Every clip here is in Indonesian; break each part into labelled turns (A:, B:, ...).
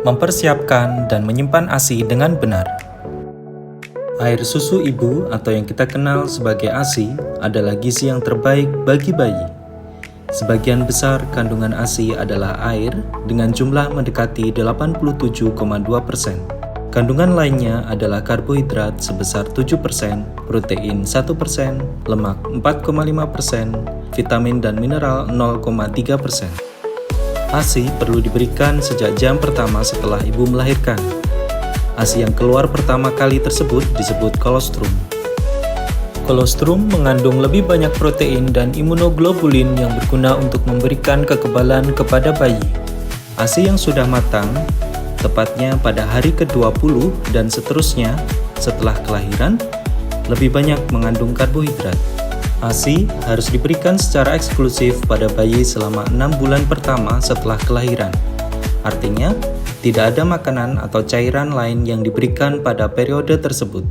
A: Mempersiapkan dan menyimpan ASI dengan benar. Air susu ibu atau yang kita kenal sebagai ASI adalah gizi yang terbaik bagi bayi. Sebagian besar kandungan ASI adalah air dengan jumlah mendekati 87,2%. Kandungan lainnya adalah karbohidrat sebesar 7%, protein 1%, lemak 4,5%, vitamin dan mineral 0,3%. ASI perlu diberikan sejak jam pertama setelah ibu melahirkan. ASI yang keluar pertama kali tersebut disebut kolostrum. Kolostrum mengandung lebih banyak protein dan imunoglobulin yang berguna untuk memberikan kekebalan kepada bayi. ASI yang sudah matang, tepatnya pada hari ke-20 dan seterusnya setelah kelahiran, lebih banyak mengandung karbohidrat. ASI harus diberikan secara eksklusif pada bayi selama 6 bulan pertama setelah kelahiran. Artinya, tidak ada makanan atau cairan lain yang diberikan pada periode tersebut.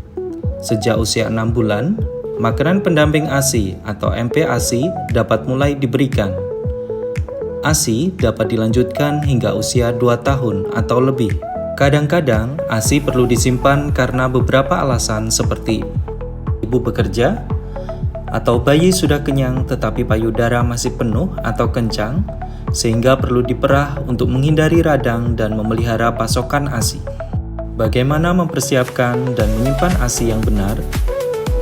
A: Sejak usia 6 bulan, makanan pendamping ASI atau MPASI dapat mulai diberikan. ASI dapat dilanjutkan hingga usia 2 tahun atau lebih. Kadang-kadang, ASI perlu disimpan karena beberapa alasan seperti ibu bekerja, atau bayi sudah kenyang tetapi payudara masih penuh atau kencang, sehingga perlu diperah untuk menghindari radang dan memelihara pasokan ASI. Bagaimana mempersiapkan dan menyimpan ASI yang benar?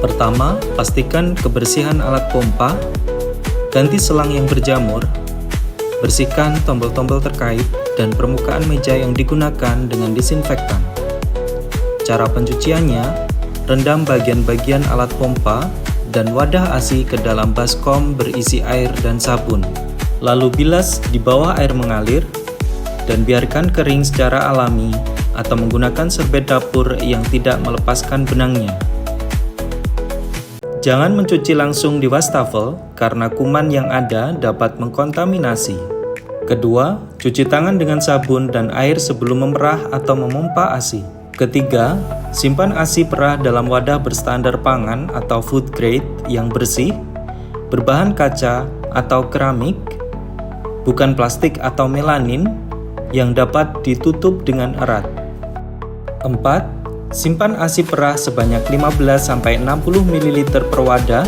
A: Pertama, pastikan kebersihan alat pompa, ganti selang yang berjamur, bersihkan tombol-tombol terkait dan permukaan meja yang digunakan dengan disinfektan. Cara pencuciannya, rendam bagian-bagian alat pompa dan wadah ASI ke dalam baskom berisi air dan sabun. Lalu bilas di bawah air mengalir dan biarkan kering secara alami atau menggunakan serbet dapur yang tidak melepaskan benangnya. Jangan mencuci langsung di wastafel karena kuman yang ada dapat mengkontaminasi. Kedua, cuci tangan dengan sabun dan air sebelum memerah atau memompa ASI. Ketiga, simpan ASI perah dalam wadah berstandar pangan atau food grade yang bersih, berbahan kaca atau keramik, bukan plastik atau melanin, yang dapat ditutup dengan erat. 4. Simpan ASI perah sebanyak 15-60 ml per wadah,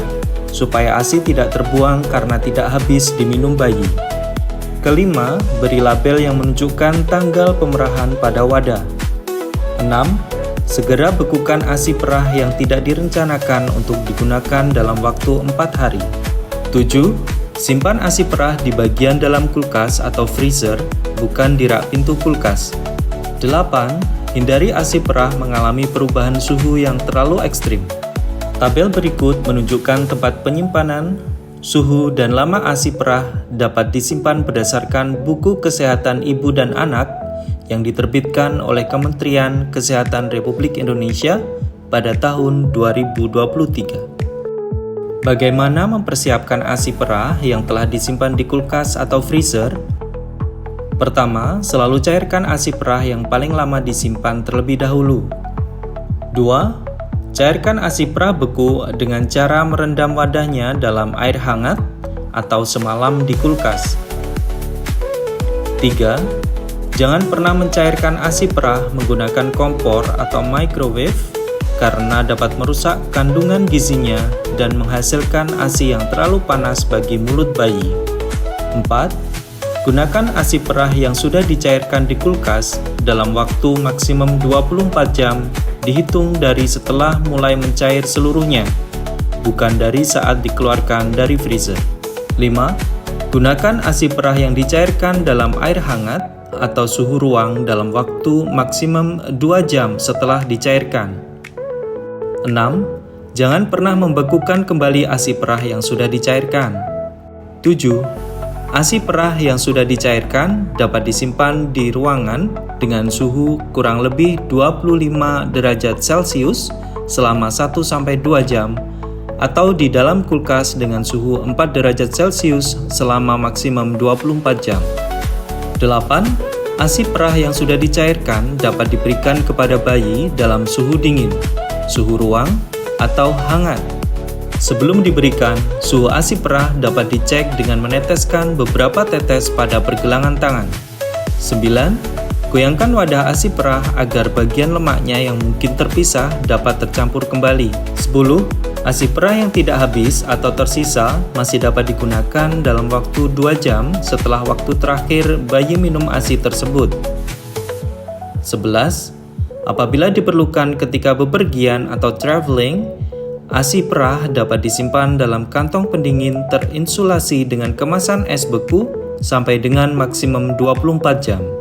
A: supaya ASI tidak terbuang karena tidak habis diminum bayi. Kelima, beri label yang menunjukkan tanggal pemerahan pada wadah. 6. Segera bekukan ASI perah yang tidak direncanakan untuk digunakan dalam waktu 4 hari. 7. Simpan ASI perah di bagian dalam kulkas atau freezer, bukan di rak pintu kulkas. 8. Hindari ASI perah mengalami perubahan suhu yang terlalu ekstrim. Tabel berikut menunjukkan tempat penyimpanan, suhu, dan lama ASI perah dapat disimpan berdasarkan buku kesehatan ibu dan anak yang diterbitkan oleh Kementerian Kesehatan Republik Indonesia pada tahun 2023. Bagaimana mempersiapkan ASI perah yang telah disimpan di kulkas atau freezer? Pertama, selalu cairkan ASI perah yang paling lama disimpan terlebih dahulu. 2. Cairkan ASI perah beku dengan cara merendam wadahnya dalam air hangat atau semalam di kulkas. 3. Jangan pernah mencairkan ASI perah menggunakan kompor atau microwave karena dapat merusak kandungan gizinya dan menghasilkan ASI yang terlalu panas bagi mulut bayi. 4. Gunakan ASI perah yang sudah dicairkan di kulkas dalam waktu maksimum 24 jam dihitung dari setelah mulai mencair seluruhnya, bukan dari saat dikeluarkan dari freezer. 5. Gunakan ASI perah yang dicairkan dalam air hangat atau suhu ruang dalam waktu maksimum 2 jam setelah dicairkan. 6. Jangan pernah membekukan kembali ASI perah yang sudah dicairkan. 7. ASI perah yang sudah dicairkan dapat disimpan di ruangan dengan suhu kurang lebih 25 derajat Celcius selama 1-2 jam atau di dalam kulkas dengan suhu 4 derajat Celcius selama maksimum 24 jam. 8. ASI perah yang sudah dicairkan dapat diberikan kepada bayi dalam suhu dingin, suhu ruang, atau hangat. Sebelum diberikan, suhu ASI perah dapat dicek dengan meneteskan beberapa tetes pada pergelangan tangan. 9. Goyangkan wadah ASI perah agar bagian lemaknya yang mungkin terpisah dapat tercampur kembali. 10. ASI perah yang tidak habis atau tersisa masih dapat digunakan dalam waktu 2 jam setelah waktu terakhir bayi minum ASI tersebut. 11. Apabila diperlukan ketika bepergian atau traveling, ASI perah dapat disimpan dalam kantong pendingin terinsulasi dengan kemasan es beku sampai dengan maksimum 24 jam.